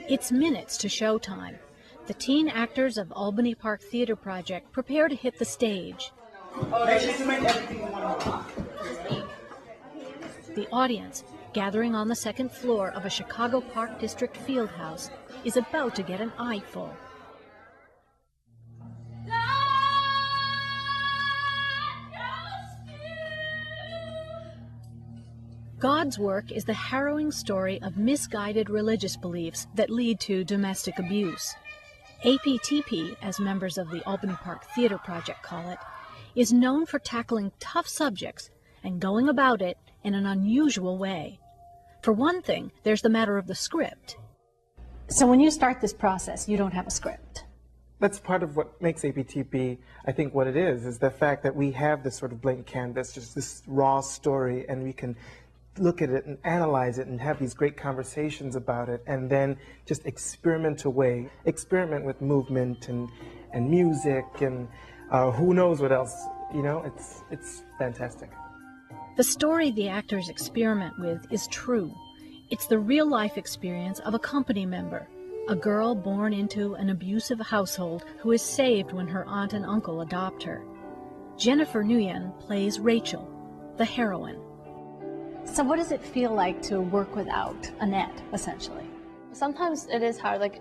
It's minutes to showtime. The teen actors of Albany Park Theater Project prepare to hit the stage. The audience, gathering on the second floor of a Chicago Park District field house, is about to get an eyeful. God's Work is the harrowing story of misguided religious beliefs that lead to domestic abuse. Aptp, as members of the Albany Park Theater Project call it, is known for tackling tough subjects and going about it in an unusual way. For one thing, there's the matter of the script. So when you start this process, you don't have a script. That's part of what makes APTP, I think, what it is the fact that we have this sort of blank canvas, just this raw story, and we can look at it and analyze it and have these great conversations about it, and then just experiment away. Experiment with movement and music and who knows what else. You know, it's fantastic. The story the actors experiment with is true. It's the real-life experience of a company member, a girl born into an abusive household who is saved when her aunt and uncle adopt her. Jennifer Nguyen plays Rachel, the heroine. So what does it feel like to work without Annette, essentially? Sometimes it is hard, like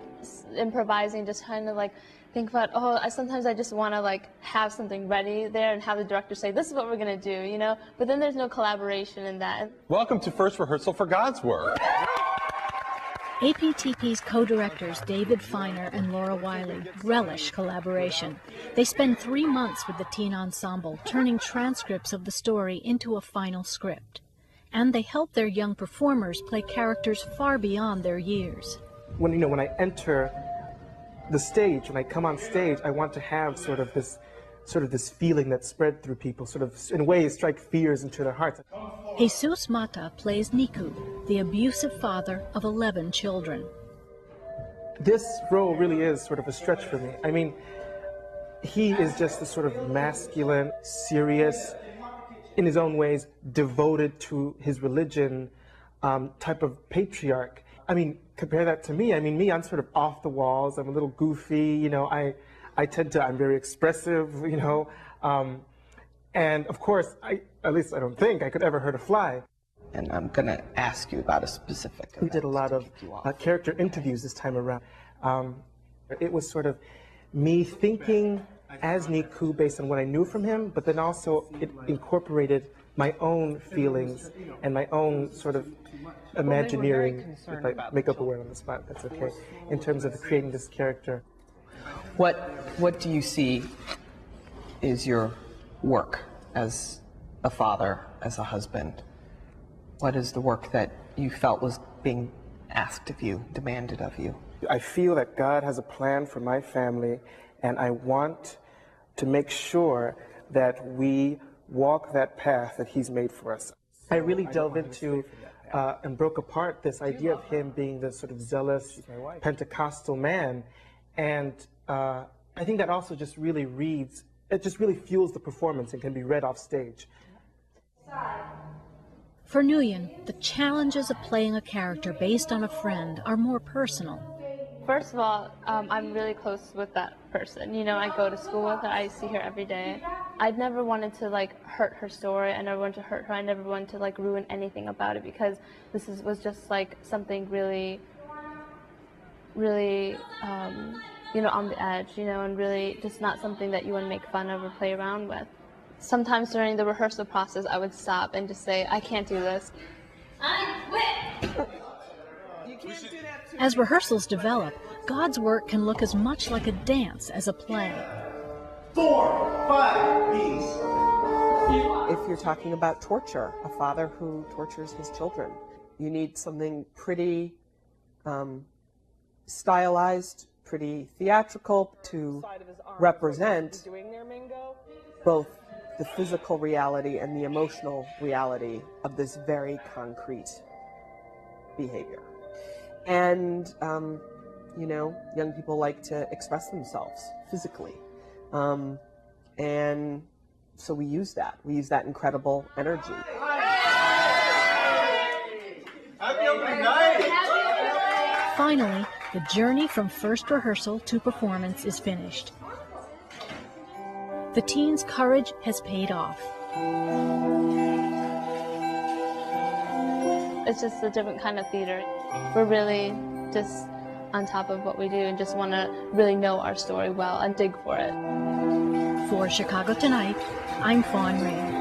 improvising, just trying to like think about, sometimes I just want to like have something ready there and have the director say, this is what we're going to do, you know? But then there's no collaboration in that. Welcome to first rehearsal for God's Work. APTP's co-directors David Feiner and Laura Wiley relish collaboration. They spend 3 months with the teen ensemble, turning transcripts of the story into a final script. And they help their young performers play characters far beyond their years. When I enter the stage, when I come on stage, I want to have sort of this feeling that's spread through people, sort of in ways strike fears into their hearts. Jesus Mata plays Niku, the abusive father of 11 children. This role really is sort of a stretch for me. I mean, he is just this sort of masculine, serious, in his own ways, devoted to his religion type of patriarch. I mean, compare that to me. I mean, I'm sort of off the walls. I'm a little goofy, you know. I'm very expressive, you know. And of course, at least I don't think I could ever hurt a fly. And I'm going to ask you about a specific event. We did a lot of character interviews this time around. It was sort of me thinking as Niku based on what I knew from him, but then also it incorporated my own feelings and my own sort of imagineering, if I make up a word on the spot, that's okay, in terms of creating this character. What do you see is your work as a father, as a husband? What is the work that you felt was being asked of you, demanded of you? I feel that God has a plan for my family, and I want to make sure that we walk that path that he's made for us. I really dove into and broke apart this idea of him being the sort of zealous Pentecostal man, and I think that also just really it just really fuels the performance and can be read off stage. For Nguyen, the challenges of playing a character based on a friend are more personal. First of all, I'm really close with that person. You know, I go to school with her, I see her every day. I'd never wanted to like hurt her story, I never wanted to hurt her, I never wanted to like ruin anything about it, because this was just like something really, really, you know, on the edge, you know, and really just not something that you want to make fun of or play around with. Sometimes during the rehearsal process, I would stop and just say, I can't do this. I quit! As rehearsals develop, God's Work can look as much like a dance as a play. 4, 5, please. If you're talking about torture, a father who tortures his children, you need something pretty stylized, pretty theatrical to represent both the physical reality and the emotional reality of this very concrete behavior. And, you know, young people like to express themselves physically. And so we use that. We use that incredible energy. Finally, the journey from first rehearsal to performance is finished. The teens' courage has paid off. It's just a different kind of theater. We're really just on top of what we do and just want to really know our story well and dig for it. For Chicago Tonight, I'm Fawn Ray.